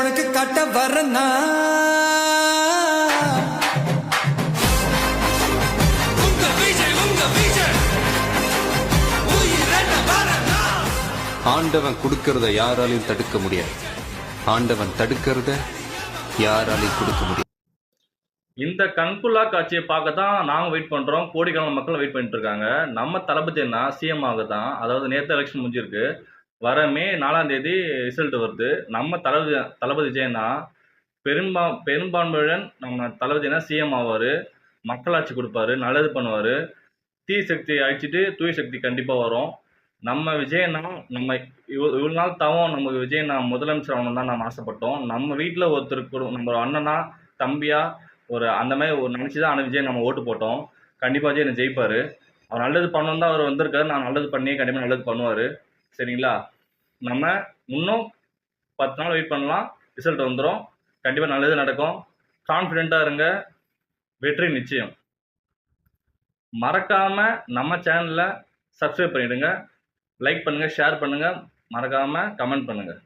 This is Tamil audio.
உனக்கு காட்ட வரனா ஆண்டவன் கொடுக்கறத யாராலையும் தடுக்க முடியாது. ஆண்டவன் தடுக்கிறத யாராலையும் கொடுக்க முடியாது. இந்த கண்குள்ளா காட்சியை பார்க்க தான் நாங்கள் வெயிட் பண்ணுறோம். கோடிக்கணக்கான மக்கள் வெயிட் பண்ணிட்டு இருக்காங்க. நம்ம தளபதி என்ன சிஎம் ஆக தான். அதாவது நேற்று எலெக்ஷன் முடிஞ்சிருக்கு. வர மே 4ஆம் தேதி ரிசல்ட் வருது. நம்ம தளபதி விஜயனா பெரும்பான்மையுடன் நம்ம தளபதினா சிஎம் ஆவார். மக்களாட்சி கொடுப்பாரு, நல்லது பண்ணுவார். தீ சக்தி அழிச்சிட்டு தூய் சக்தி கண்டிப்பாக வரும். நம்ம விஜயனா நம்ம இவ்வளோ நாள் தவம் நமக்கு விஜயனா முதலமைச்சர் ஆகணும் தான் நம்ம ஆசைப்பட்டோம். நம்ம வீட்டில் ஒருத்தருக்கு நம்ம அண்ணனா தம்பியா ஒரு அந்த மாதிரி ஒரு நினச்சி தான் விஜய் நம்ம ஓட்டு போட்டோம். கண்டிப்பாக விஜய் என்ன ஜெயிப்பார். அவர் நல்லது பண்ணணும் தான் அவர் வந்திருக்காரு. நான் நல்லது பண்ணியே கண்டிப்பாக நல்லது பண்ணுவார். சரிங்களா? நம்ம இன்னும் 10 நாள் வெயிட் பண்ணலாம். ரிசல்ட் வந்துடும். கண்டிப்பாக நல்லது நடக்கும். கான்ஃபிடென்ட்டாக இருங்க. வெற்றி நிச்சயம். மறக்காமல் நம்ம சேனலில் சப்ஸ்கிரைப் பண்ணிவிடுங்க. லைக் பண்ணுங்கள், ஷேர் பண்ணுங்கள், மறக்காமல் கமெண்ட் பண்ணுங்கள்.